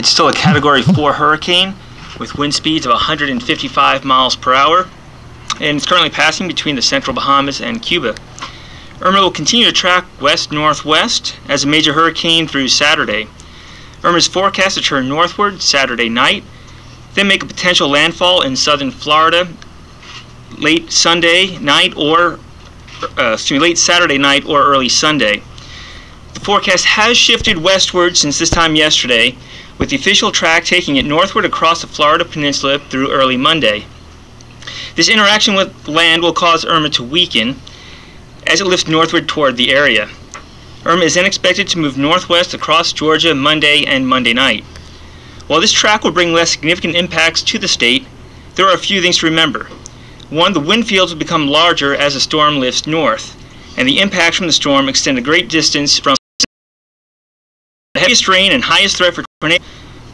It's still a Category 4 hurricane with wind speeds of 155 miles per hour, and it's currently passing between the central Bahamas and Cuba. Irma will continue to track west-northwest as a major hurricane through Saturday. Irma is forecast to turn northward Saturday night, then make a potential landfall in southern Florida late Saturday night or early Sunday. The forecast has shifted westward since this time yesterday, with the official track taking it northward across the Florida Peninsula through early Monday. This interaction with land will cause Irma to weaken as it lifts northward toward the area. Irma is then expected to move northwest across Georgia Monday and Monday night. While this track will bring less significant impacts to the state, there are a few things to remember. One, the wind fields will become larger as the storm lifts north, and the impacts from the storm extend a great distance from the heaviest rain and highest threat for tornadoes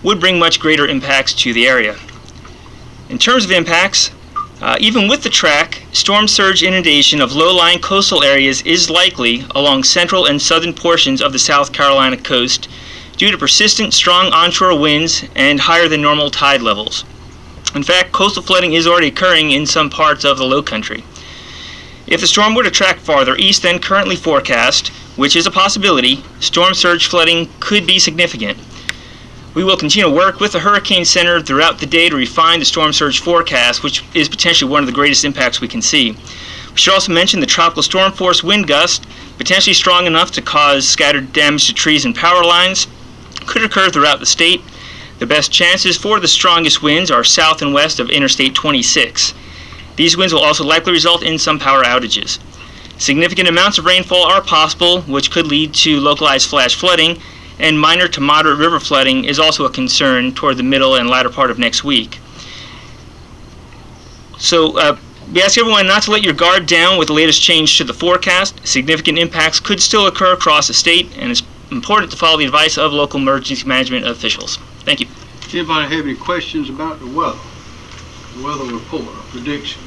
would bring much greater impacts to the area. In terms of impacts, even with the track, storm surge inundation of low-lying coastal areas is likely along central and southern portions of the South Carolina coast due to persistent strong onshore winds and higher than normal tide levels. In fact, coastal flooding is already occurring in some parts of the Lowcountry. If the storm were to track farther east than currently forecast, which is a possibility, storm surge flooding could be significant. We will continue to work with the Hurricane Center throughout the day to refine the storm surge forecast, which is potentially one of the greatest impacts we can see. We should also mention the tropical storm force wind gust, potentially strong enough to cause scattered damage to trees and power lines, could occur throughout the state. The best chances for the strongest winds are south and west of Interstate 26. These winds will also likely result in some power outages. Significant amounts of rainfall are possible, which could lead to localized flash flooding, and minor to moderate river flooding is also a concern toward the middle and latter part of next week. So we ask everyone not to let your guard down with the latest change to the forecast. Significant impacts could still occur across the state, and it's important to follow the advice of local emergency management officials. Thank you. Anybody have any questions about the weather? The weather report or predictions?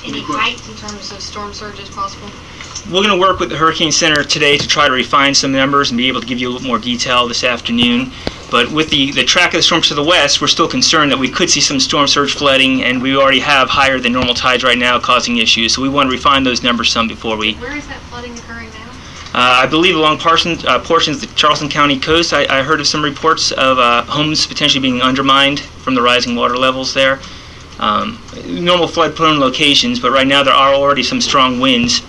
Any heights in terms of storm surges possible? We're going to work with the Hurricane Center today to try to refine some numbers and be able to give you a little more detail this afternoon. But with the track of the storms to the west, we're still concerned that we could see some storm surge flooding, and we already have higher than normal tides right now causing issues. So we want to refine those numbers some before we... Where is that flooding occurring now? I believe along portions of the Charleston County coast. I heard of some reports of homes potentially being undermined from the rising water levels there. Normal flood-prone locations, but right now there are already some strong winds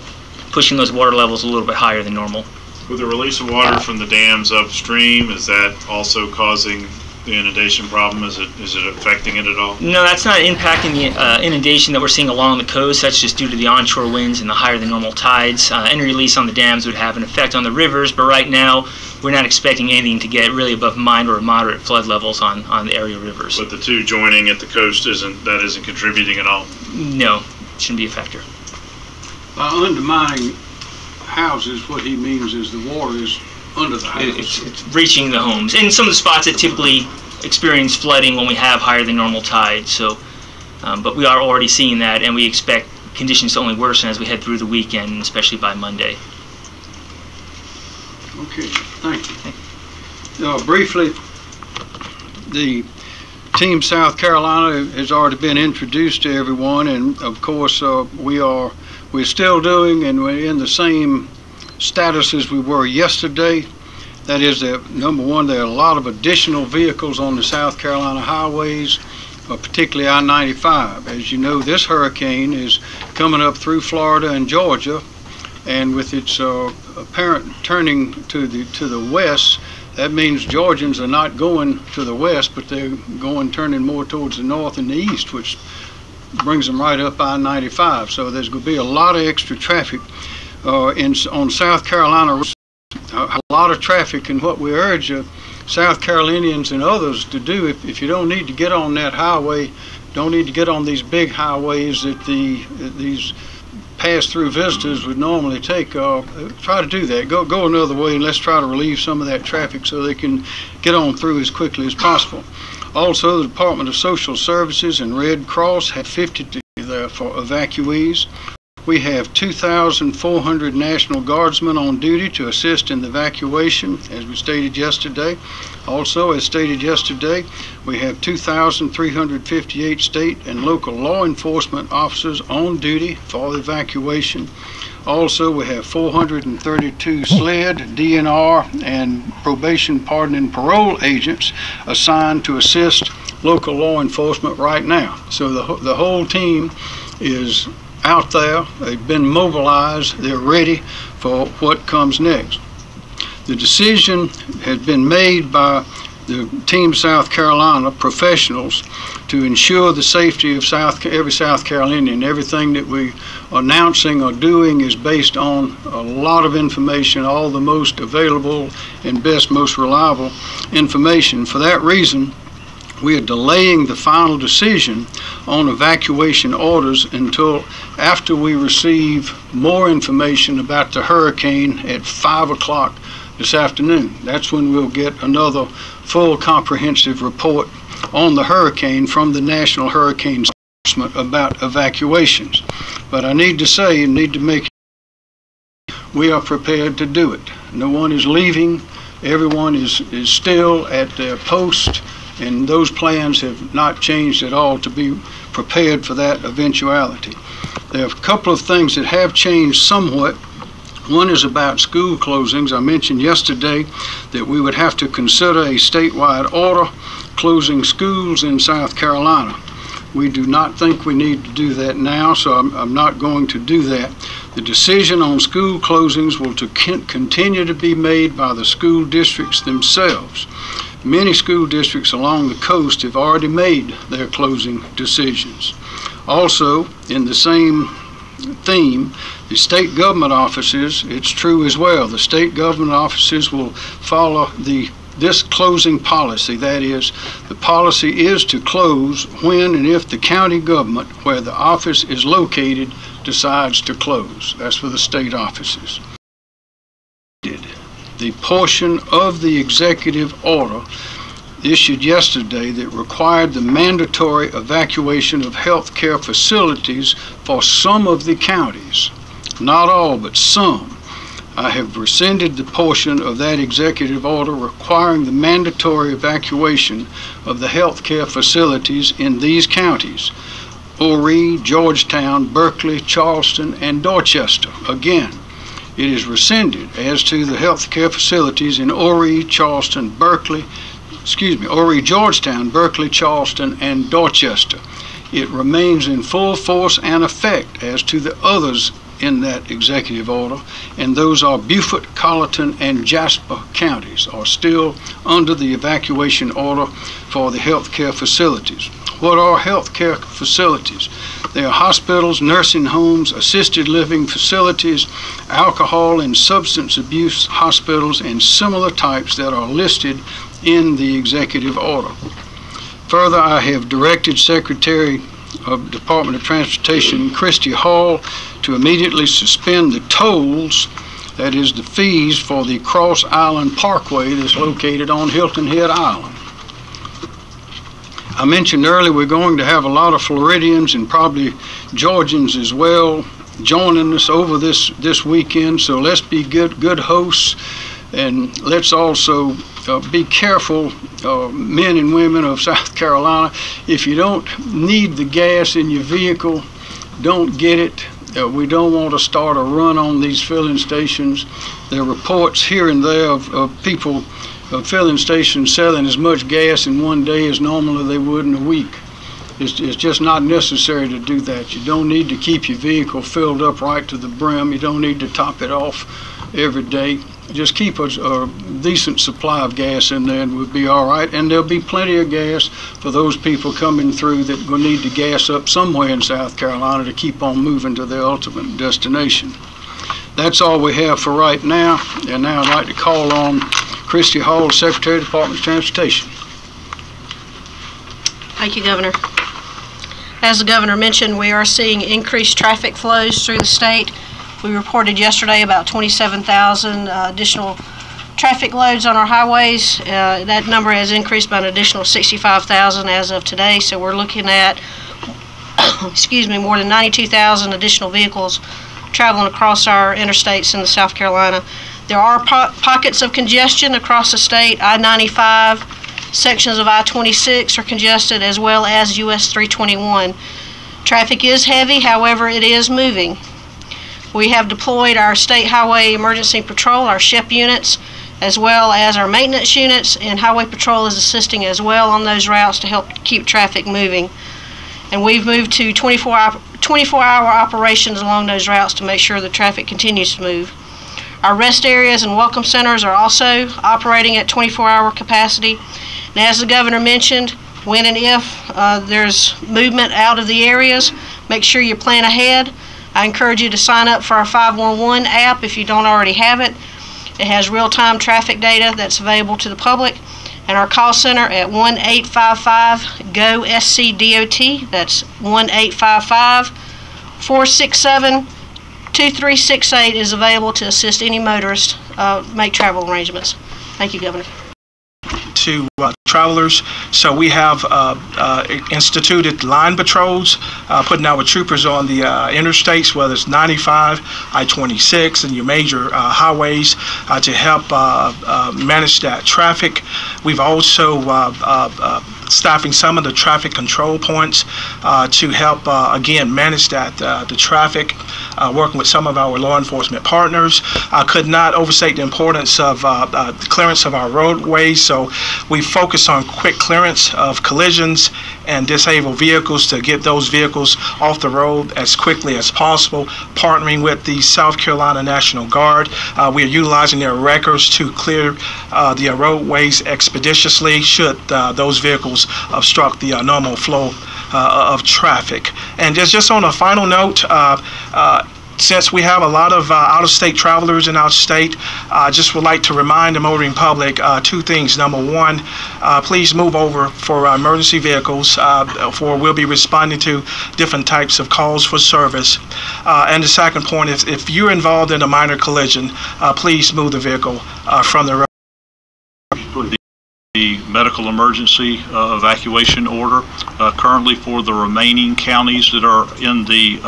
pushing those water levels a little bit higher than normal. With the release of water from the dams upstream, is that also causing the inundation problem? Is it affecting it at all? No, that's not impacting the inundation that we're seeing along the coast. That's just due to the onshore winds and the higher than normal tides. Any release on the dams would have an effect on the rivers, but right now we're not expecting anything to get really above minor or moderate flood levels on the area rivers. But the two joining at the coast isn't contributing at all? No, shouldn't be a factor. By undermining houses, what he means is the water is under the house. It's reaching the homes. In some of the spots that typically experience flooding when we have higher than normal tides. So, but we are already seeing that, and we expect conditions to only worsen as we head through the weekend, especially by Monday. Okay, thank you. Briefly, the Team South Carolina has already been introduced to everyone, and of course we're still doing, and we're in the same status as we were yesterday. That is that, number one, there are a lot of additional vehicles on the South Carolina highways, particularly I-95. As you know, this hurricane is coming up through Florida and Georgia, and with its apparent turning to the west, that means Georgians are not going to the west, but they're turning more towards the north and the east, which brings them right up I-95. So there's going to be a lot of extra traffic on South Carolina, a lot of traffic, and what we urge South Carolinians and others to do, if you don't need to get on that highway, don't need to get on these big highways that these pass-through visitors would normally take, try to do that. Go another way, and let's try to relieve some of that traffic so they can get on through as quickly as possible. Also, the Department of Social Services and Red Cross have 50 there for evacuees. We have 2,400 National Guardsmen on duty to assist in the evacuation, as we stated yesterday. Also, as stated yesterday, we have 2,358 state and local law enforcement officers on duty for the evacuation. Also, we have 432 SLED, DNR, and probation, pardon, and parole agents assigned to assist local law enforcement right now. So the whole team is out there. They've been mobilized. They're ready for what comes next. The decision has been made by the Team South Carolina professionals to ensure the safety of every South Carolinian. Everything that we are announcing or doing is based on a lot of information, all the most available and best, most reliable information. For that reason, we are delaying the final decision on evacuation orders until after we receive more information about the hurricane at 5 o'clock this afternoon. That's when we'll get another full comprehensive report on the hurricane from the National Hurricane Center about evacuations. But I need to say and need to make we are prepared to do it. No one is leaving. Everyone is still at their post, and those plans have not changed at all to be prepared for that eventuality. There are a couple of things that have changed somewhat. One is about school closings. I mentioned yesterday that we would have to consider a statewide order closing schools in South Carolina. We do not think we need to do that now, so I'm not going to do that. The decision on school closings will continue to be made by the school districts themselves. Many school districts along the coast have already made their closing decisions. Also, in the same theme, the state government offices, it's true as well, the state government offices will follow this closing policy. That is, the policy is to close when and if the county government where the office is located decides to close. That's for the state offices. The portion of the executive order issued yesterday that required the mandatory evacuation of health care facilities for some of the counties, not all, but some. I have rescinded the portion of that executive order requiring the mandatory evacuation of the health care facilities in these counties: Horry, Georgetown, Berkeley, Charleston, and Dorchester. Again, it is rescinded as to the health care facilities in Horry, Georgetown, Berkeley, Charleston, and Dorchester. It remains in full force and effect as to the others in that executive order, and those are Beaufort, Colleton, and Jasper counties are still under the evacuation order for the health care facilities. What are health care facilities? They are hospitals, nursing homes, assisted living facilities, alcohol and substance abuse hospitals, and similar types that are listed in the executive order. Further, I have directed Secretary of Department of Transportation Christy Hall to immediately suspend the tolls, that is the fees for the Cross Island Parkway that's located on Hilton Head Island. I mentioned earlier we're going to have a lot of Floridians and probably Georgians as well joining us over this weekend, so let's be good hosts, and let's also be careful, men and women of South Carolina. If you don't need the gas in your vehicle, don't get it. We don't want to start a run on these filling stations. There are reports here and there of people, filling stations selling as much gas in one day as normally they would in a week. It's just not necessary to do that. You don't need to keep your vehicle filled up right to the brim. You don't need to top it off every day. Just keep a decent supply of gas in there and we'll be all right. And there'll be plenty of gas for those people coming through that will need to gas up somewhere in South Carolina to keep on moving to their ultimate destination. That's all we have for right now. And now I'd like to call on Christy Hall, Secretary of the Department of Transportation. Thank you, Governor. As the Governor mentioned, we are seeing increased traffic flows through the state. We reported yesterday about 27,000 additional traffic loads on our highways. That number has increased by an additional 65,000 as of today, so we're looking at excuse me, more than 92,000 additional vehicles traveling across our interstates in the South Carolina. There are pockets of congestion across the state. I-95, sections of I-26 are congested, as well as US 321. Traffic is heavy, however, it is moving. We have deployed our State Highway Emergency Patrol, our SHIP units, as well as our maintenance units, and Highway Patrol is assisting as well on those routes to help keep traffic moving. And we've moved to 24-hour operations along those routes to make sure the traffic continues to move. Our rest areas and welcome centers are also operating at 24-hour capacity. And as the governor mentioned, when and if there's movement out of the areas, make sure you plan ahead. I encourage you to sign up for our 511 app if you don't already have it. It has real-time traffic data that's available to the public. And our call center at 1-855-GO-SC-DOT. That's 1-855-467-2368 is available to assist any motorist make travel arrangements. Thank you, Governor. To travelers, so we have instituted line patrols, putting our troopers on the interstates, whether it's 95, I-26, and your major highways, to help manage that traffic. We've also staffing some of the traffic control points to help again manage that the traffic, working with some of our law enforcement partners. I could not overstate the importance of the clearance of our roadways, so we focus on quick clearance of collisions and disabled vehicles to get those vehicles off the road as quickly as possible, partnering with the South Carolina National Guard. We are utilizing their records to clear the roadways expeditiously should those vehicles obstruct the normal flow of traffic. And just on a final note, since we have a lot of out-of-state travelers in our state, I just would like to remind the motoring public two things. Number one, please move over for emergency vehicles, for we'll be responding to different types of calls for service. And the second point is, if you're involved in a minor collision, please move the vehicle from the road. The medical emergency evacuation order currently for the remaining counties that are in the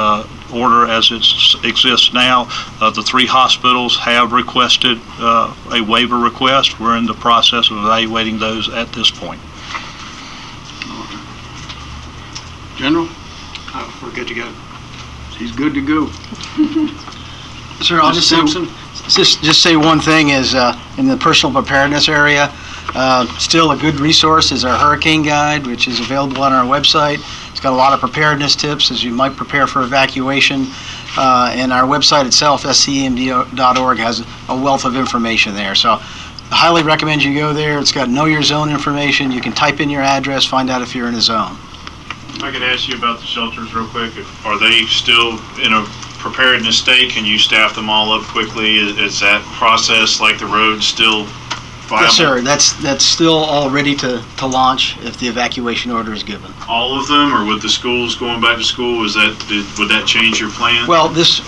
order as it exists now. The 3 hospitals have requested a waiver request. We're in the process of evaluating those at this point. General? We're good to go. He's good to go. Sir, I'll just say one thing is in the personal preparedness area, still a good resource is our hurricane guide, which is available on our website. It's got a lot of preparedness tips as you might prepare for evacuation. And our website itself, scemd.org, has a wealth of information there. So I highly recommend you go there. It's got know your zone information. You can type in your address, find out if you're in a zone. I could ask you about the shelters real quick. Are they still in a preparedness state? Can you staff them all up quickly? Is that process, like the road, still viable? Yes, sir. That's still all ready to launch if the evacuation order is given. All of them, or with the schools going back to school, would that change your plan? Well, this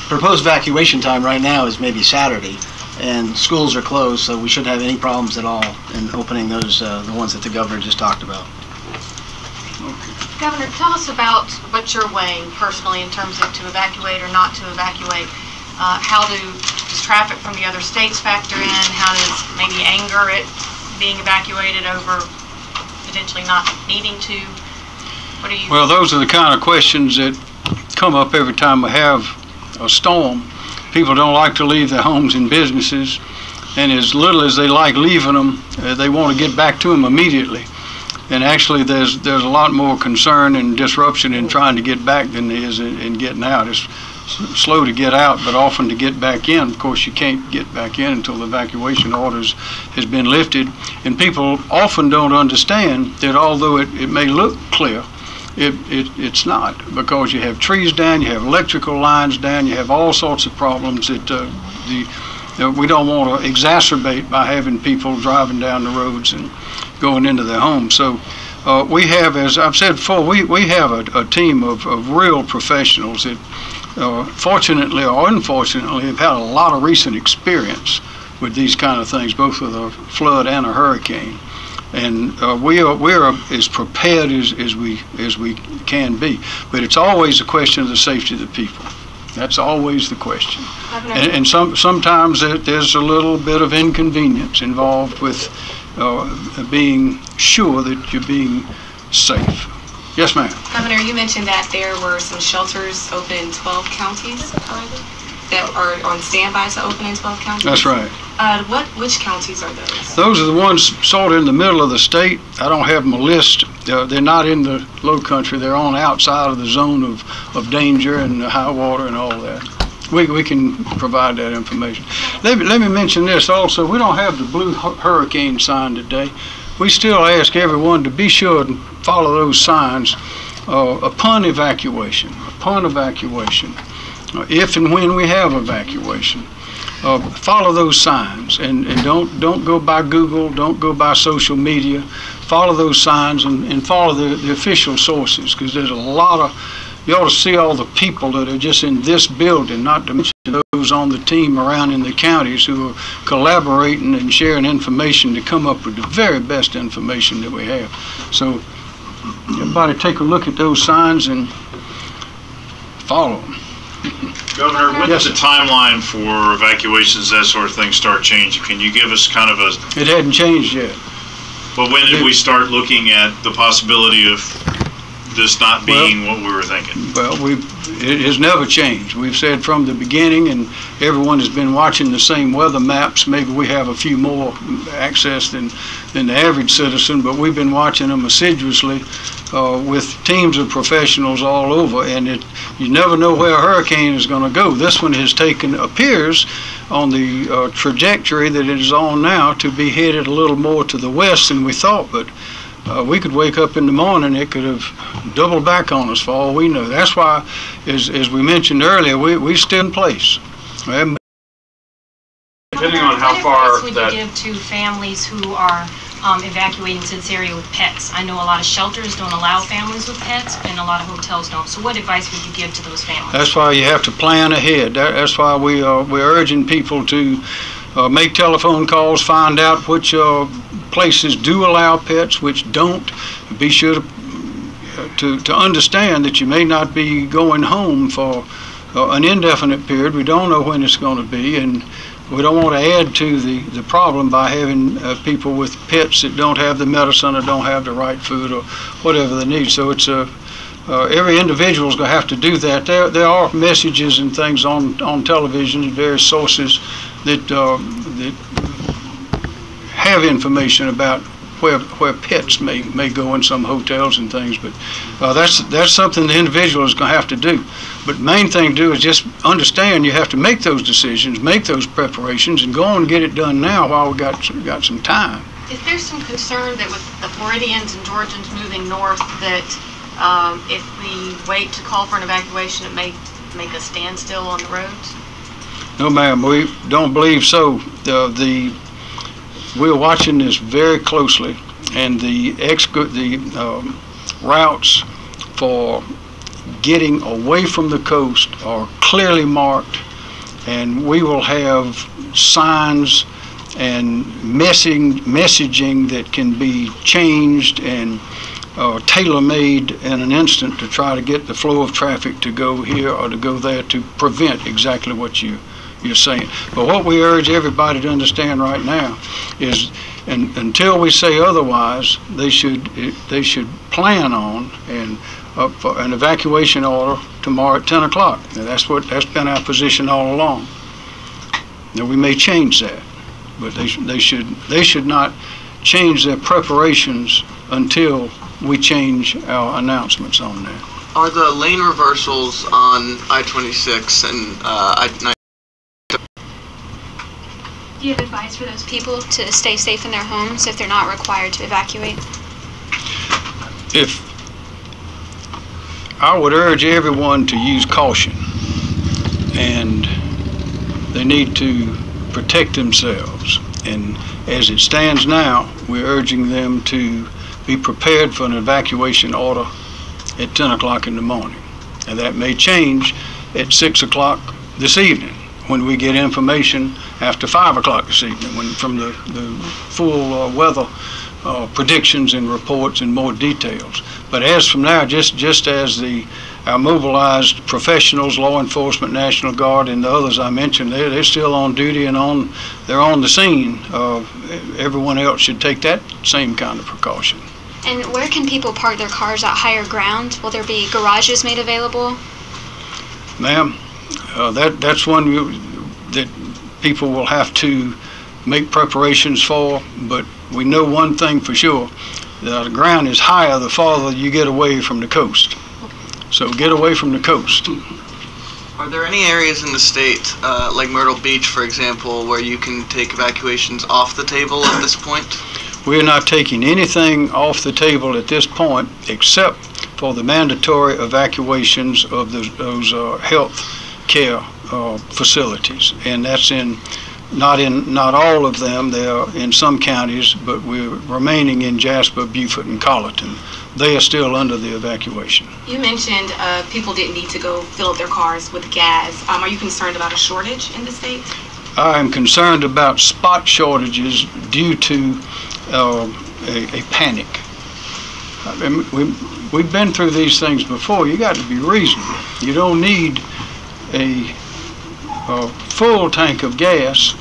proposed evacuation time right now is maybe Saturday, and schools are closed, so we shouldn't have any problems at all in opening those the ones that the governor just talked about. Governor, tell us about what you're weighing personally in terms of to evacuate or not to evacuate. How does traffic from the other states factor in? How does maybe anger at being evacuated over potentially not needing to? What do you? Well, those are the kind of questions that come up every time we have a storm. People don't like to leave their homes and businesses, and as little as they like leaving them, they want to get back to them immediately. And actually, there's a lot more concern and disruption in trying to get back than there is in getting out. It's slow to get out, but often to get back in. Of course, you can't get back in until the evacuation orders has been lifted. And people often don't understand that although it may look clear, it's not, because you have trees down, you have electrical lines down, you have all sorts of problems that we don't want to exacerbate by having people driving down the roads and going into their homes. So we have, as I've said before, we have a team of real professionals that fortunately or unfortunately have had a lot of recent experience with these kind of things, both with a flood and a hurricane. And we are as prepared as we can be. But it's always a question of the safety of the people. That's always the question. And sometimes there's a little bit of inconvenience involved with being sure that you're being safe. Yes, ma'am. Governor, you mentioned that there were some shelters open in 12 counties that are on standby to open in 12 counties? That's right. Which counties are those? Those are the ones sort of in the middle of the state. I don't have them a list. They're not in the low country. They're on outside of the zone of danger and high water and all that. We can provide that information. Let me mention this also. We don't have the blue hurricane sign today. We still ask everyone to be sure to follow those signs upon evacuation. Upon evacuation, if and when we have evacuation, follow those signs and don't go by Google, don't go by social media. Follow those signs and follow the official sources, because there's a lot of. You ought to see all the people that are just in this building, not to mention those on the team around in the counties who are collaborating and sharing information to come up with the very best information that we have. So everybody take a look at those signs and follow them. Governor, when does the timeline for evacuations, that sort of thing, start changing? Can you give us kind of a... It hadn't changed yet. But when did we start looking at the possibility of this not being what we were thinking? Well, it has never changed. We've said from the beginning, and everyone has been watching the same weather maps. Maybe we have a few more access than the average citizen, but we've been watching them assiduously with teams of professionals all over, and you never know where a hurricane is going to go. This one appears on the trajectory that it is on now to be headed a little more to the west than we thought, but we could wake up in the morning, it could have doubled back on us for all we know. That's why, as we mentioned earlier, we're still in place. Depending on how far what advice would you give to families who are evacuating to this area with pets? I know a lot of shelters don't allow families with pets, and a lot of hotels don't. So what advice would you give to those families? That's why you have to plan ahead. That's why we're urging people to make telephone calls, find out which places do allow pets, which don't. Be sure to understand that you may not be going home for an indefinite period. We don't know when it's going to be, and we don't want to add to the problem by having people with pets that don't have the medicine or don't have the right food or whatever they need. So it's every individual is going to have to do that. There are messages and things on television and various sources that have information about where pets may go in some hotels and things, but that's something the individual is going to have to do. But the main thing to do is just understand you have to make those decisions, make those preparations, and go on and get it done now while we got some time. Is there some concern that with the Floridians and Georgians moving north that if we wait to call for an evacuation, it may make a standstill on the roads? No, ma'am, we don't believe so. We're watching this very closely, and the routes for getting away from the coast are clearly marked, and we will have signs and messaging that can be changed and tailor-made in an instant to try to get the flow of traffic to go here or to go there to prevent exactly what you're saying. But what we urge everybody to understand right now is, and until we say otherwise, they should plan on for an evacuation order tomorrow at 10 o'clock. Now that's been our position all along. Now we may change that, but they should not change their preparations until we change our announcements on that. Are the lane reversals on I-26 and I-90? Do you have advice for those people to stay safe in their homes if they're not required to evacuate? If I would urge everyone to use caution, and they need to protect themselves. And as it stands now, we're urging them to be prepared for an evacuation order at 10 o'clock in the morning. And that may change at 6 o'clock this evening, when we get information after 5 o'clock this evening, from the full weather predictions and reports and more details. But as from now, just as our mobilized professionals, law enforcement, National Guard, and the others I mentioned, they're still on duty and they're on the scene. Everyone else should take that same kind of precaution. And where can people park their cars at higher ground? Will there be garages made available? Ma'am, that's one that people will have to make preparations for, but we know one thing for sure. The ground is higher the farther you get away from the coast. So get away from the coast. Are there any areas in the state, like Myrtle Beach, for example, where you can take evacuations off the table at this point? We're not taking anything off the table at this point except for the mandatory evacuations of those health care facilities. And that's not all of them. They are in some counties, but we're remaining in Jasper, Beaufort, and Colleton. They are still under the evacuation. You mentioned people didn't need to go fill up their cars with gas. Are you concerned about a shortage in the state? I am concerned about spot shortages due to a panic. We've been through these things before. You got to be reasonable. You don't need a full tank of gas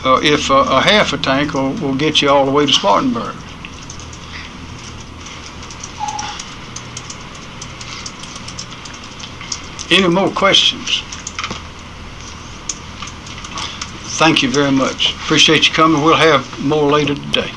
if a half a tank will get you all the way to Spartanburg. Any more questions? Thank you very much. Appreciate you coming. We'll have more later today.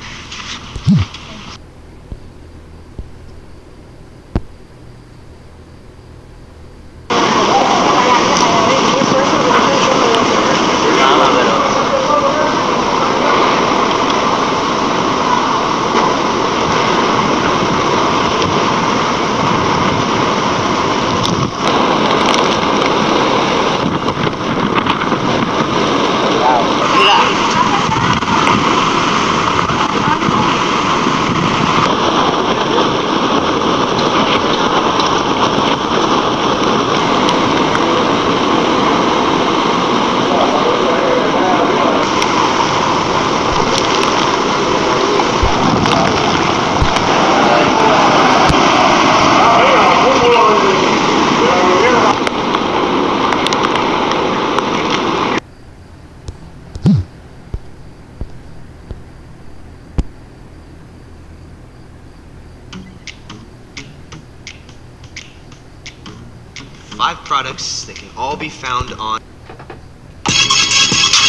Products that can all be found on.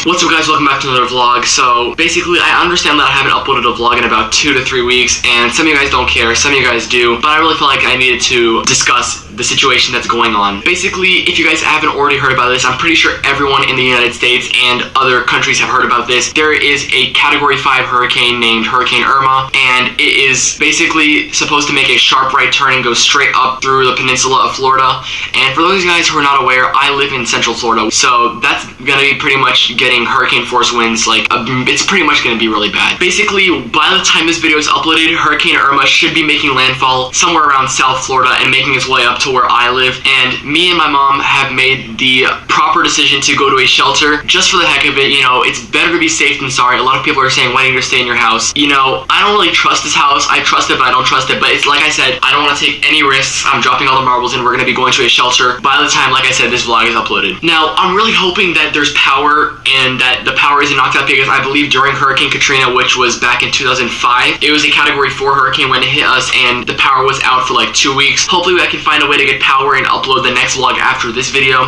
What's up guys, welcome back to another vlog. So basically I understand that I haven't uploaded a vlog in about 2 to 3 weeks and some of you guys don't care, some of you guys do, but I really felt like I needed to discuss the situation that's going on. Basically, if you guys haven't already heard about this, I'm pretty sure everyone in the United States and other countries have heard about this. There is a Category 5 hurricane named Hurricane Irma, and it is basically supposed to make a sharp right turn and go straight up through the peninsula of Florida. And for those guys who are not aware, I live in Central Florida, so that's gonna be pretty much getting hurricane force winds. Like, it's pretty much gonna be really bad. Basically, by the time this video is uploaded, Hurricane Irma should be making landfall somewhere around South Florida and making its way up to where I live, and me and my mom have made the proper decision to go to a shelter just for the heck of it. You know, it's better to be safe than sorry. A lot of people are saying, why don't you stay in your house? You know, I don't really trust this house. I trust it, but I don't trust it. But it's like I said, I don't want to take any risks. I'm dropping all the marbles and we're going to be going to a shelter by the time, like I said, this vlog is uploaded. Now, I'm really hoping that there's power and that the power isn't knocked out, because I believe during Hurricane Katrina, which was back in 2005, it was a Category 4 hurricane when it hit us and the power was out for like 2 weeks. Hopefully I can find a way to get power and upload the next vlog after this video.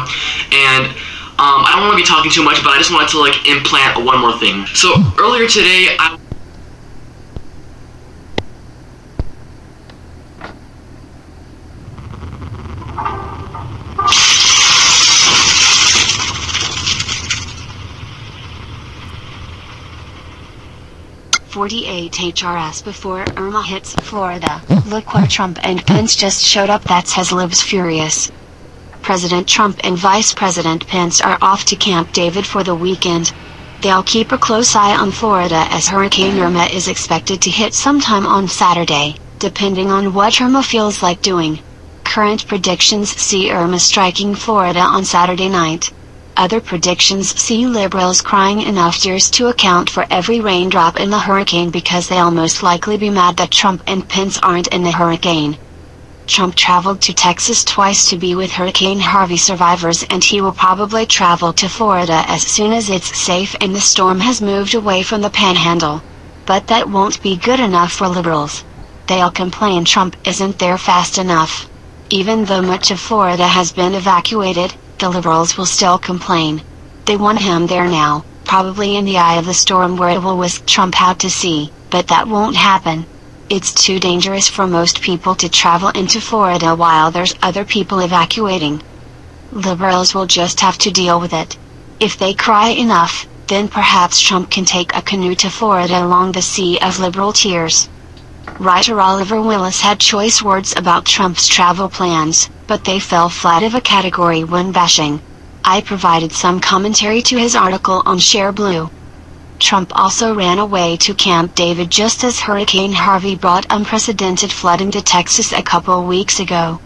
And I don't want to be talking too much, but I just wanted to like implant one more thing. So earlier today, I HRS before Irma hits Florida. Look where Trump and Pence just showed up. That's has lives furious. President Trump and Vice President Pence are off to Camp David for the weekend. They'll keep a close eye on Florida as Hurricane Irma is expected to hit sometime on Saturday, depending on what Irma feels like doing. Current predictions see Irma striking Florida on Saturday night. Other predictions see liberals crying enough tears to account for every raindrop in the hurricane because they'll most likely be mad that Trump and Pence aren't in the hurricane. Trump traveled to Texas twice to be with Hurricane Harvey survivors, and he will probably travel to Florida as soon as it's safe and the storm has moved away from the panhandle. But that won't be good enough for liberals. They'll complain Trump isn't there fast enough. Even though much of Florida has been evacuated, the liberals will still complain. They want him there now, probably in the eye of the storm where it will whisk Trump out to sea, but that won't happen. It's too dangerous for most people to travel into Florida while there's other people evacuating. Liberals will just have to deal with it. If they cry enough, then perhaps Trump can take a canoe to Florida along the sea of liberal tears. Writer Oliver Willis had choice words about Trump's travel plans, but they fell flat of a Category 1 bashing. I provided some commentary to his article on Share Blue. Trump also ran away to Camp David just as Hurricane Harvey brought unprecedented flooding to Texas a couple weeks ago.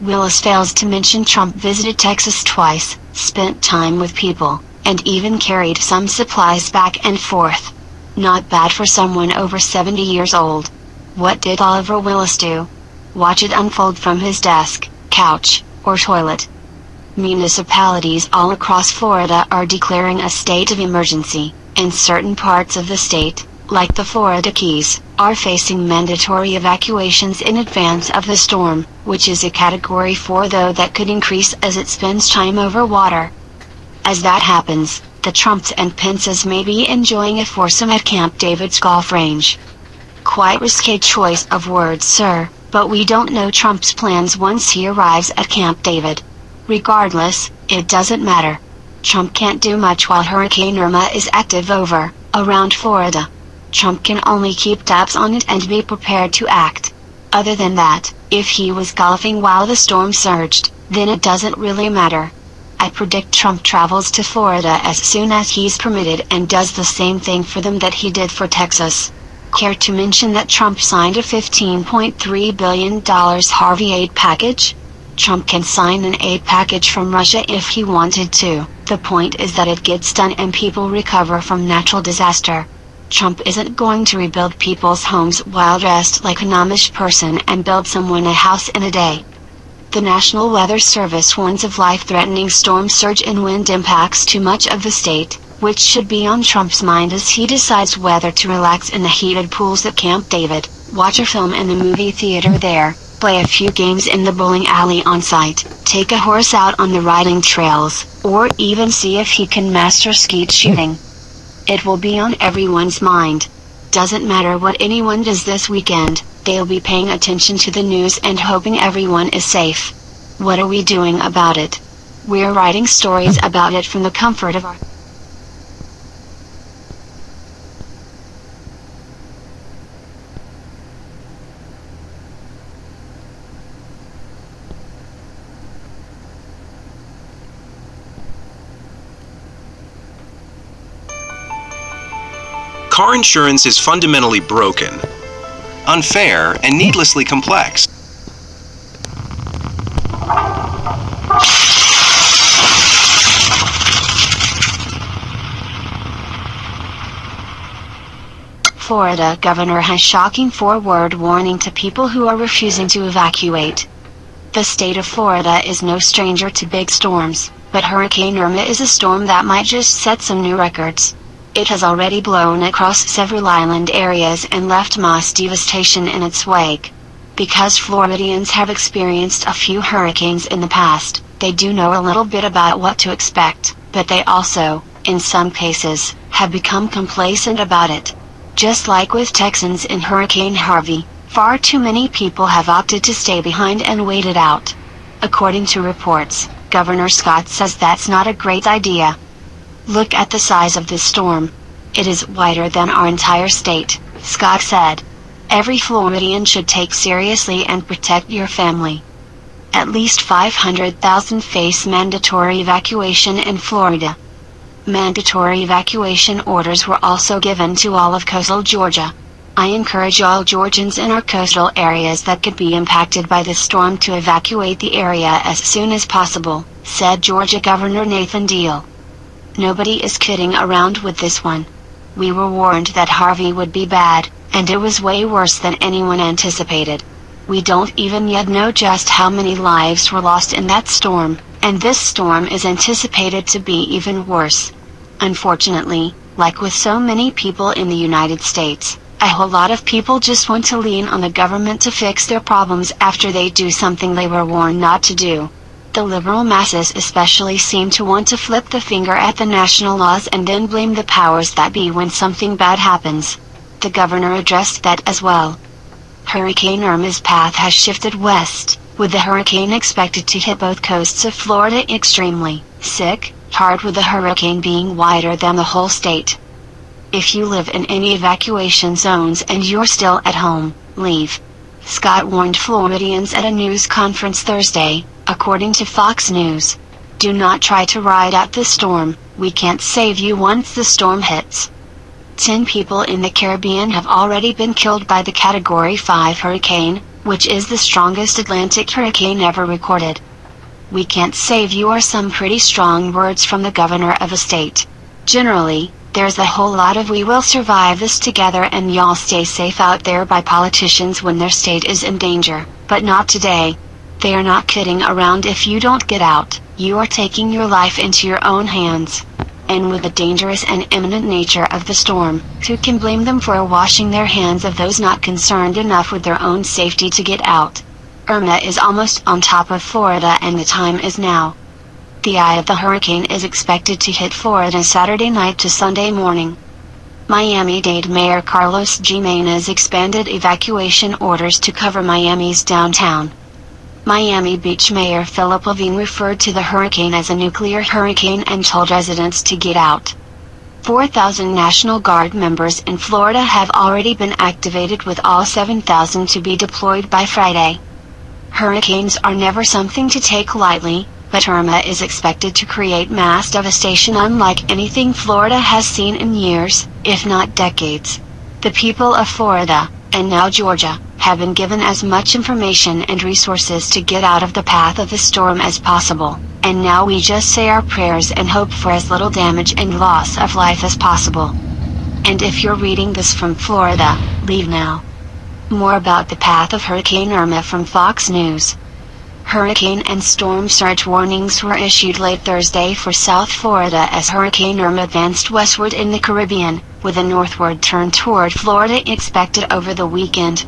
Willis fails to mention Trump visited Texas twice, spent time with people, and even carried some supplies back and forth. Not bad for someone over 70 years old. What did Oliver Willis do? Watch it unfold from his desk, couch, or toilet. Municipalities all across Florida are declaring a state of emergency, and certain parts of the state, like the Florida Keys, are facing mandatory evacuations in advance of the storm, which is a Category 4 though that could increase as it spends time over water. As that happens, the Trumps and Pences may be enjoying a foursome at Camp David's golf range. Quite risque choice of words, sir, but we don't know Trump's plans once he arrives at Camp David. Regardless, it doesn't matter. Trump can't do much while Hurricane Irma is active around Florida. Trump can only keep tabs on it and be prepared to act. Other than that, if he was golfing while the storm surged, then it doesn't really matter. I predict Trump travels to Florida as soon as he's permitted and does the same thing for them that he did for Texas. Care to mention that Trump signed a $15.3 billion Harvey aid package? Trump can sign an aid package from Russia if he wanted to. The point is that it gets done and people recover from natural disaster. Trump isn't going to rebuild people's homes while dressed like an Amish person and build someone a house in a day. The National Weather Service warns of life-threatening storm surge and wind impacts to much of the state, which should be on Trump's mind as he decides whether to relax in the heated pools at Camp David, watch a film in the movie theater there, play a few games in the bowling alley on site, take a horse out on the riding trails, or even see if he can master skeet shooting. It will be on everyone's mind. Doesn't matter what anyone does this weekend, they'll be paying attention to the news and hoping everyone is safe. What are we doing about it? We're writing stories about it from the comfort of our Car insurance is fundamentally broken, unfair, and needlessly complex. Florida governor has shocking forward warning to people who are refusing to evacuate. The state of Florida is no stranger to big storms, but Hurricane Irma is a storm that might just set some new records. It has already blown across several island areas and left mass devastation in its wake. Because Floridians have experienced a few hurricanes in the past, they do know a little bit about what to expect, but they also, in some cases, have become complacent about it. Just like with Texans in Hurricane Harvey, far too many people have opted to stay behind and wait it out. According to reports, Governor Scott says that's not a great idea. Look at the size of this storm. It is wider than our entire state, Scott said. Every Floridian should take seriously and protect your family. At least 500,000 face mandatory evacuation in Florida. Mandatory evacuation orders were also given to all of coastal Georgia. I encourage all Georgians in our coastal areas that could be impacted by this storm to evacuate the area as soon as possible, said Georgia Governor Nathan Deal. Nobody is kidding around with this one. We were warned that Harvey would be bad, and it was way worse than anyone anticipated. We don't even yet know just how many lives were lost in that storm, and this storm is anticipated to be even worse. Unfortunately, like with so many people in the United States, a whole lot of people just want to lean on the government to fix their problems after they do something they were warned not to do. The liberal masses especially seem to want to flip the finger at the national laws and then blame the powers that be when something bad happens. The governor addressed that as well. Hurricane Irma's path has shifted west, with the hurricane expected to hit both coasts of Florida extremely hard, with the hurricane being wider than the whole state. If you live in any evacuation zones and you're still at home, leave. Scott warned Floridians at a news conference Thursday, according to Fox News. Do not try to ride out the storm, we can't save you once the storm hits. 10 people in the Caribbean have already been killed by the Category 5 hurricane, which is the strongest Atlantic hurricane ever recorded. We can't save you are some pretty strong words from the governor of a state. Generally, there's a whole lot of "we will survive this together and y'all stay safe" out there by politicians when their state is in danger, but not today. They are not kidding around. If you don't get out, you are taking your life into your own hands. And with the dangerous and imminent nature of the storm, who can blame them for washing their hands of those not concerned enough with their own safety to get out? Irma is almost on top of Florida and the time is now. The eye of the hurricane is expected to hit Florida Saturday night to Sunday morning. Miami-Dade Mayor Carlos Jimenez expanded evacuation orders to cover Miami's downtown. Miami Beach Mayor Philip Levine referred to the hurricane as a nuclear hurricane and told residents to get out. 4,000 National Guard members in Florida have already been activated, with all 7,000 to be deployed by Friday. Hurricanes are never something to take lightly, but Irma is expected to create mass devastation unlike anything Florida has seen in years, if not decades. The people of Florida, and now Georgia, have been given as much information and resources to get out of the path of the storm as possible, and now we just say our prayers and hope for as little damage and loss of life as possible. And if you're reading this from Florida, leave now. More about the path of Hurricane Irma from Fox News. Hurricane and storm surge warnings were issued late Thursday for South Florida as Hurricane Irma advanced westward in the Caribbean, with a northward turn toward Florida expected over the weekend.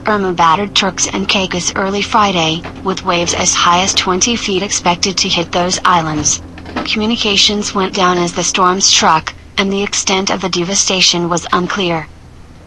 Irma battered Turks and Caicos early Friday, with waves as high as 20 feet expected to hit those islands. Communications went down as the storm struck, and the extent of the devastation was unclear.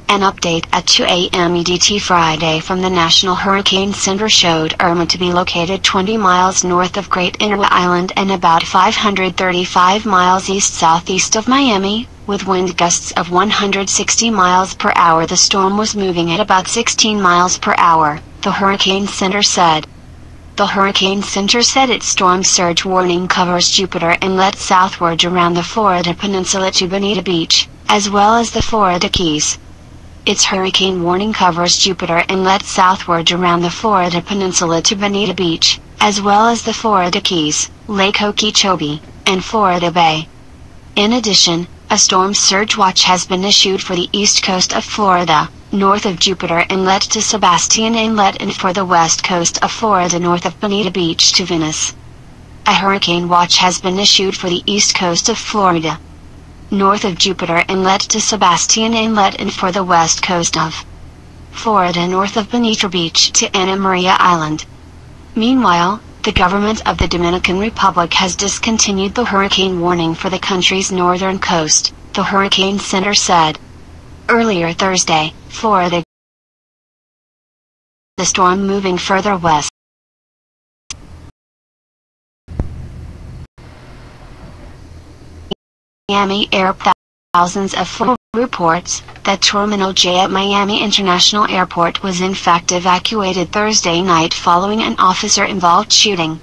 An update at 2 a.m. EDT Friday from the National Hurricane Center showed Irma to be located 20 miles north of Great Inwa Island and about 535 miles east-southeast of Miami, with wind gusts of 160 miles per hour. The storm was moving at about 16 miles per hour, the Hurricane Center said. The Hurricane Center said its storm surge warning covers Jupiter Inlet southward around the Florida Peninsula to Bonita Beach, as well as the Florida Keys. Its hurricane warning covers Jupiter Inlet southward around the Florida Peninsula to Bonita Beach, as well as the Florida Keys, Lake Okeechobee, and Florida Bay. In addition, a storm surge watch has been issued for the east coast of Florida, north of Jupiter Inlet to Sebastian Inlet, and for the west coast of Florida north of Bonita Beach to Venice. A hurricane watch has been issued for the east coast of Florida, north of Jupiter Inlet to Sebastian Inlet, and for the west coast of Florida north of Bonita Beach to Anna Maria Island. Meanwhile, the government of the Dominican Republic has discontinued the hurricane warning for the country's northern coast, the Hurricane Center said. Earlier Thursday, Florida, the storm moving further west. Miami Airport. Thousands of Florida reports that Terminal J at Miami International Airport was in fact evacuated Thursday night following an officer-involved shooting.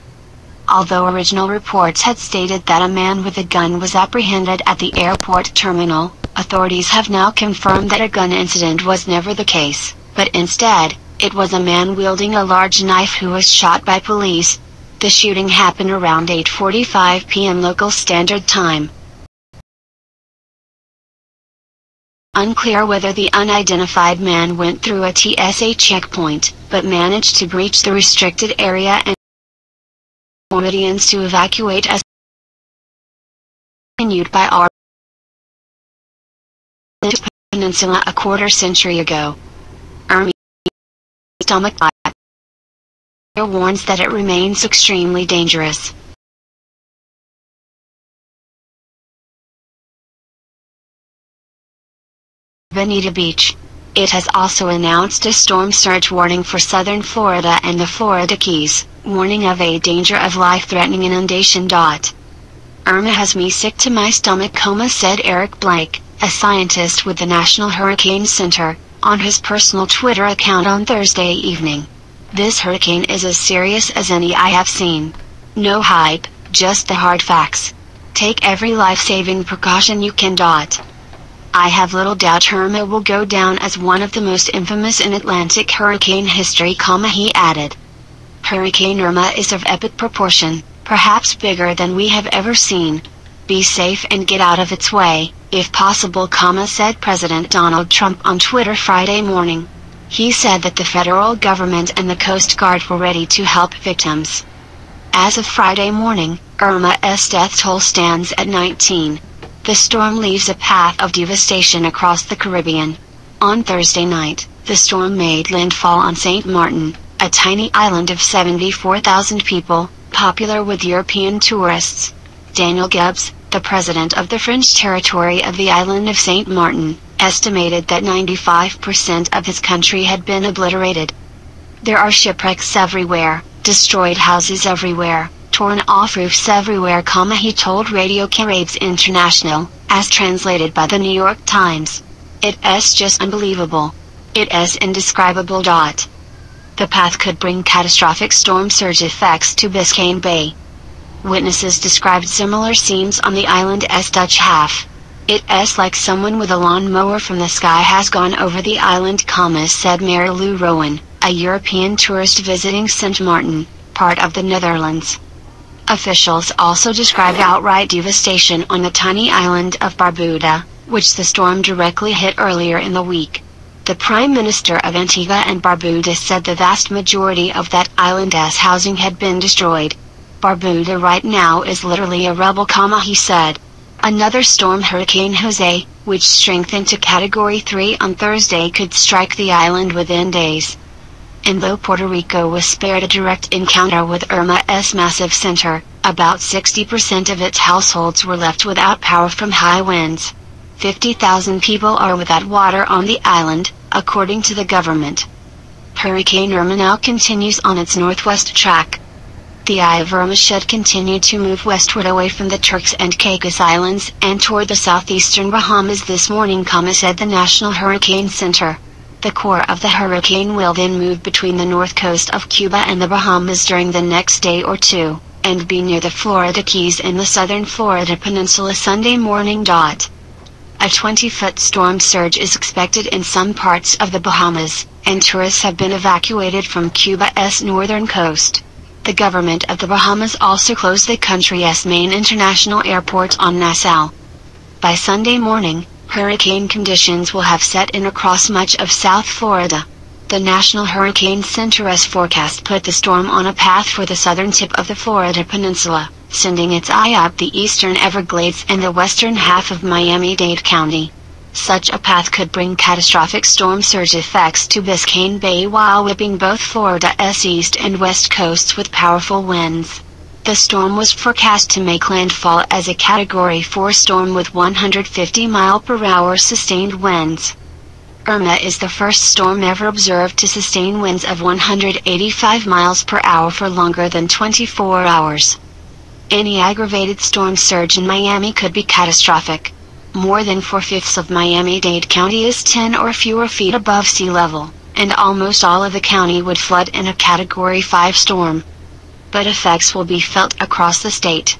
Although original reports had stated that a man with a gun was apprehended at the airport terminal, Authorities have now confirmed that a gun incident was never the case, but instead, it was a man wielding a large knife who was shot by police. The shooting happened around 8:45 p.m. local standard time. Unclear whether the unidentified man went through a TSA checkpoint, but managed to breach the restricted area and Floridians to evacuate as continued by our Peninsula a quarter century ago. Irma stomach bite warns that it remains extremely dangerous. Fernandina Beach. It has also announced a storm surge warning for southern Florida and the Florida Keys, warning of a danger of life-threatening inundation. Irma has me sick to my stomach, said Eric Blake, a scientist with the National Hurricane Center, on his personal Twitter account on Thursday evening. This hurricane is as serious as any I have seen. No hype, just the hard facts. Take every life-saving precaution you can. I have little doubt Irma will go down as one of the most infamous in Atlantic hurricane history, he added. Hurricane Irma is of epic proportion, perhaps bigger than we have ever seen. Be safe and get out of its way, if possible, said President Donald Trump on Twitter Friday morning. He said that the federal government and the Coast Guard were ready to help victims. As of Friday morning, Irma's death toll stands at 19. The storm leaves a path of devastation across the Caribbean. On Thursday night, the storm made landfall on St. Martin, a tiny island of 74,000 people, popular with European tourists. Daniel Gibbs, the president of the French territory of the island of St. Martin, estimated that 95% of his country had been obliterated. There are shipwrecks everywhere, destroyed houses everywhere, torn off roofs everywhere, he told Radio Caribes International, as translated by the New York Times. It's just unbelievable. It's indescribable. The path could bring catastrophic storm surge effects to Biscayne Bay. Witnesses described similar scenes on the island's Dutch half. It's like someone with a lawnmower from the sky has gone over the island, said Mary Lou Rowan, a European tourist visiting St. Martin, part of the Netherlands. Officials also described outright devastation on the tiny island of Barbuda, which the storm directly hit earlier in the week. The Prime Minister of Antigua and Barbuda said the vast majority of that island's housing had been destroyed. Barbuda right now is literally a rubble, he said. Another storm, Hurricane Jose, which strengthened to Category 3 on Thursday, could strike the island within days. And though Puerto Rico was spared a direct encounter with Irma's massive center, about 60% of its households were left without power from high winds. 50,000 people are without water on the island, according to the government. Hurricane Irma now continues on its northwest track. The eye of Irma should continue to move westward away from the Turks and Caicos Islands and toward the southeastern Bahamas this morning, said the National Hurricane Center. The core of the hurricane will then move between the north coast of Cuba and the Bahamas during the next day or two, and be near the Florida Keys and the southern Florida Peninsula Sunday morning. A 20-foot storm surge is expected in some parts of the Bahamas, and tourists have been evacuated from Cuba's northern coast. The government of the Bahamas also closed the country's main international airport on Nassau. By Sunday morning, hurricane conditions will have set in across much of South Florida. The National Hurricane Center's forecast put the storm on a path for the southern tip of the Florida Peninsula, sending its eye up the eastern Everglades and the western half of Miami-Dade County. Such a path could bring catastrophic storm surge effects to Biscayne Bay while whipping both Florida's east and west coasts with powerful winds. The storm was forecast to make landfall as a Category 4 storm with 150-mile-per-hour sustained winds. Irma is the first storm ever observed to sustain winds of 185 miles per hour for longer than 24 hours. Any aggravated storm surge in Miami could be catastrophic. More than 4/5 of Miami-Dade County is 10 or fewer feet above sea level, and almost all of the county would flood in a Category 5 storm. But effects will be felt across the state.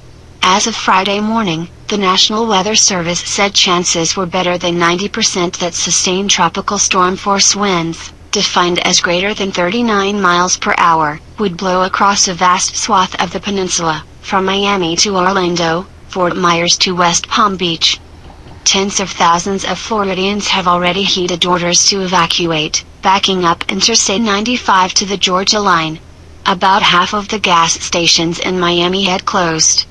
As of Friday morning, the National Weather Service said chances were better than 90% that sustained tropical storm force winds, defined as greater than 39 miles per hour, would blow across a vast swath of the peninsula, from Miami to Orlando, Fort Myers to West Palm Beach. Tens of thousands of Floridians have already heeded orders to evacuate, backing up Interstate 95 to the Georgia line. About half of the gas stations in Miami had closed.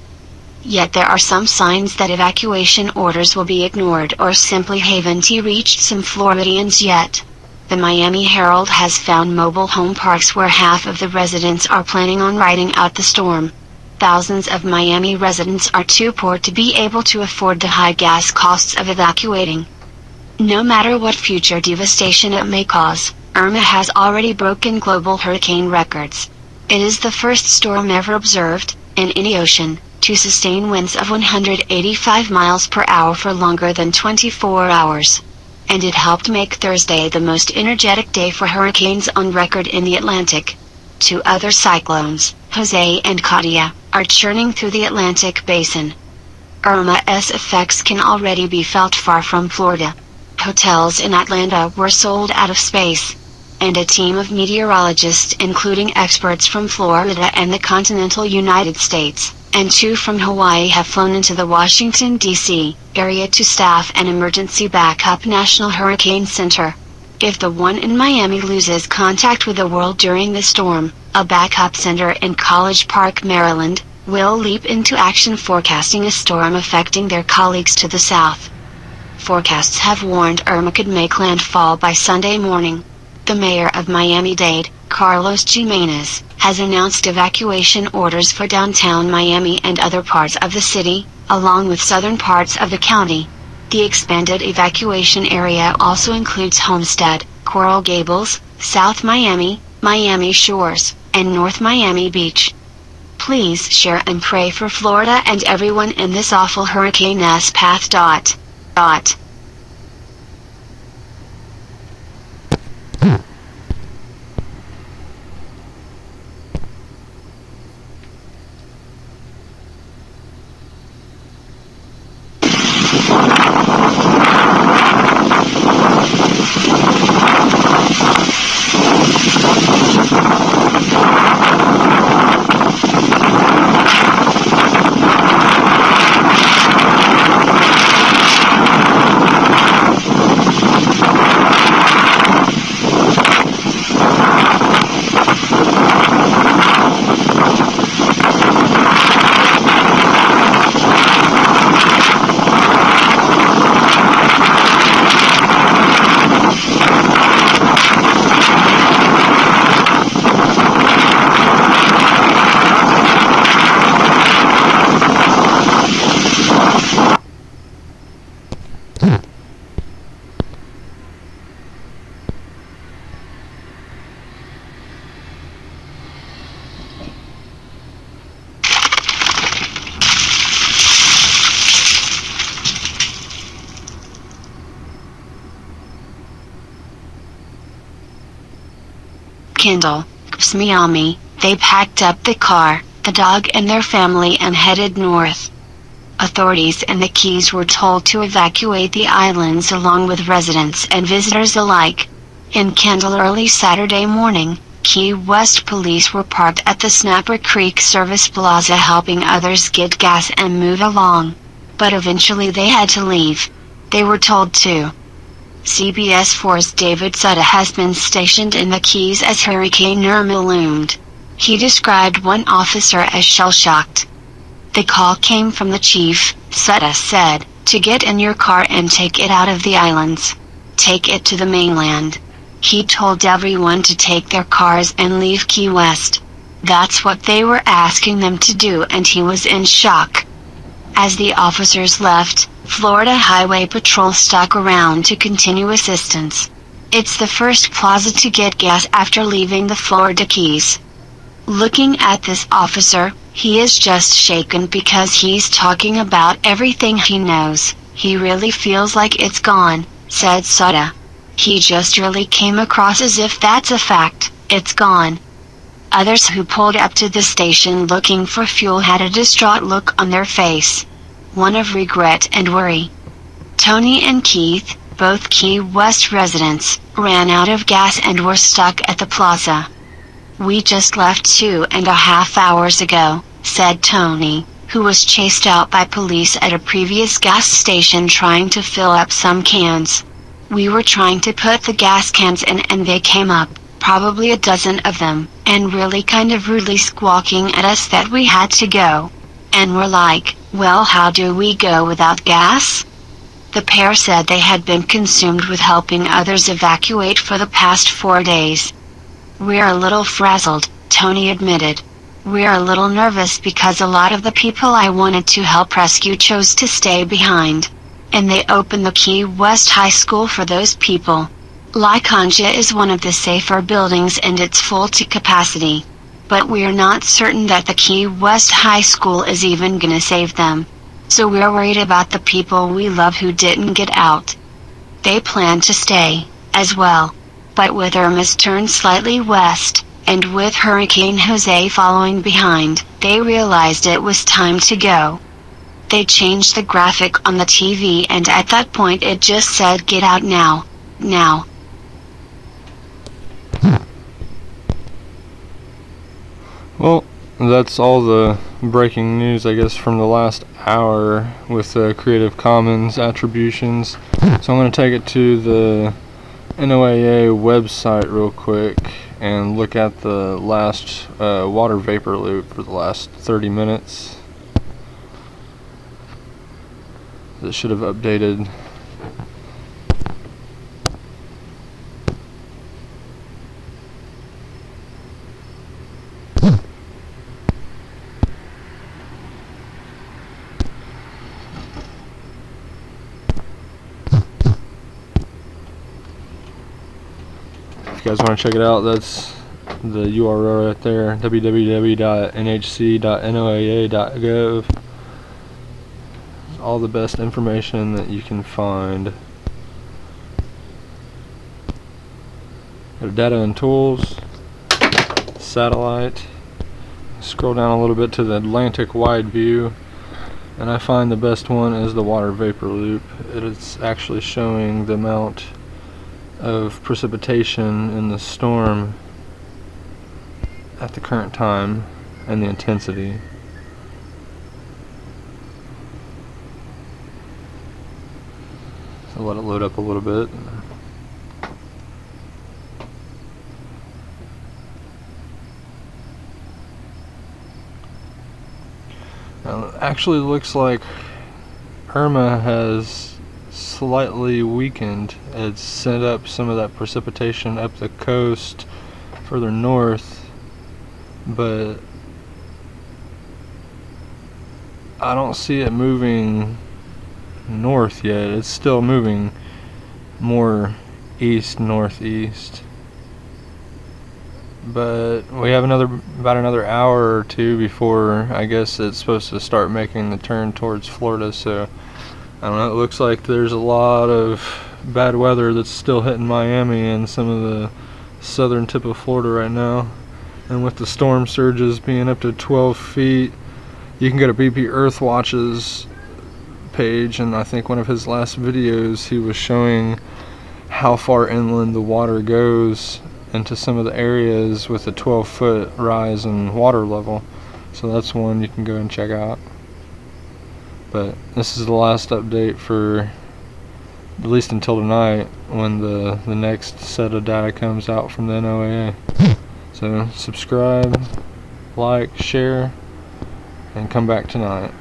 Yet there are some signs that evacuation orders will be ignored or simply haven't reached some Floridians yet. The Miami Herald has found mobile home parks where half of the residents are planning on riding out the storm. Thousands of Miami residents are too poor to be able to afford the high gas costs of evacuating. No matter what future devastation it may cause, Irma has already broken global hurricane records. It is the first storm ever observed, in any ocean, to sustain winds of 185 miles per hour for longer than 24 hours. And it helped make Thursday the most energetic day for hurricanes on record in the Atlantic. Two other cyclones, Jose and Katia, are churning through the Atlantic basin. Irma's effects can already be felt far from Florida. Hotels in Atlanta were sold out of space. And a team of meteorologists including experts from Florida and the continental United States, and 2 from Hawaii have flown into the Washington, D.C. area to staff an emergency backup National Hurricane Center. If the one in Miami loses contact with the world during the storm, a backup center in College Park, Maryland, will leap into action forecasting a storm affecting their colleagues to the south. Forecasts have warned Irma could make landfall by Sunday morning. The mayor of Miami-Dade, Carlos Jimenez, has announced evacuation orders for downtown Miami and other parts of the city, along with southern parts of the county. The expanded evacuation area also includes Homestead, Coral Gables, South Miami, Miami Shores, and North Miami Beach. Please share and pray for Florida and everyone in this awful hurricane's path. Kindle, Miami, they packed up the car, the dog and their family and headed north. Authorities in the Keys were told to evacuate the islands along with residents and visitors alike. In Kendall early Saturday morning, Key West police were parked at the Snapper Creek Service Plaza helping others get gas and move along. But eventually they had to leave. They were told to. CBS 4's David Sutta has been stationed in the Keys as Hurricane Irma loomed. He described one officer as shell-shocked. The call came from the chief, Sutta said, to get in your car and take it out of the islands. Take it to the mainland. He told everyone to take their cars and leave Key West. That's what they were asking them to do, and he was in shock. As the officers left, Florida Highway Patrol stuck around to continue assistance. It's the first plaza to get gas after leaving the Florida Keys. Looking at this officer, he is just shaken because he's talking about everything he knows. He really feels like it's gone, said Sutta. He just really came across as if that's a fact, it's gone. Others who pulled up to the station looking for fuel had a distraught look on their face, one of regret and worry. Tony and Keith, both Key West residents, ran out of gas and were stuck at the plaza. "We just left 2.5 hours ago," said Tony, who was chased out by police at a previous gas station trying to fill up some cans. "We were trying to put the gas cans in and they came up, probably a dozen of them, and really kind of rudely squawking at us that we had to go. And we're like, well, how do we go without gas?" The pair said they had been consumed with helping others evacuate for the past 4 days. "We're a little frazzled," Tony admitted. "We're a little nervous because a lot of the people I wanted to help rescue chose to stay behind. And they opened the Key West High School for those people. Lyconja is one of the safer buildings and it's full to capacity. But we're not certain that the Key West High School is even gonna save them. So we're worried about the people we love who didn't get out. They plan to stay, as well. But with Irma's turn slightly west, and with Hurricane Jose following behind, they realized it was time to go. They changed the graphic on the TV and at that point it just said get out now. Now." Well, that's all the breaking news, I guess, from the last hour with Creative Commons attributions. So I'm going to take it to the NOAA website real quick and look at the last water vapor loop for the last 30 minutes. That should have updated. If you guys want to check it out, that's the URL right there, www.nhc.noaa.gov. All the best information that you can find. Go to data and tools, satellite, scroll down a little bit to the Atlantic wide view, and I find the best one is the water vapor loop. It is actually showing the amount of precipitation in the storm at the current time and the intensity. So let it load up a little bit. Now, it actually looks like Irma has slightly weakened. It's sent up some of that precipitation up the coast further north, but I don't see it moving north yet. It's still moving more east northeast, but we have about another hour or two before I guess it's supposed to start making the turn towards Florida. So I don't know, it looks like there's a lot of bad weather that's still hitting Miami and some of the southern tip of Florida right now. And with the storm surges being up to 12 feet, you can go to BP Earthwatch's page, and I think one of his last videos he was showing how far inland the water goes into some of the areas with a 12-foot rise in water level. So that's one you can go and check out. But this is the last update for at least until tonight, when the next set of data comes out from the NOAA. So subscribe, like, share, and come back tonight.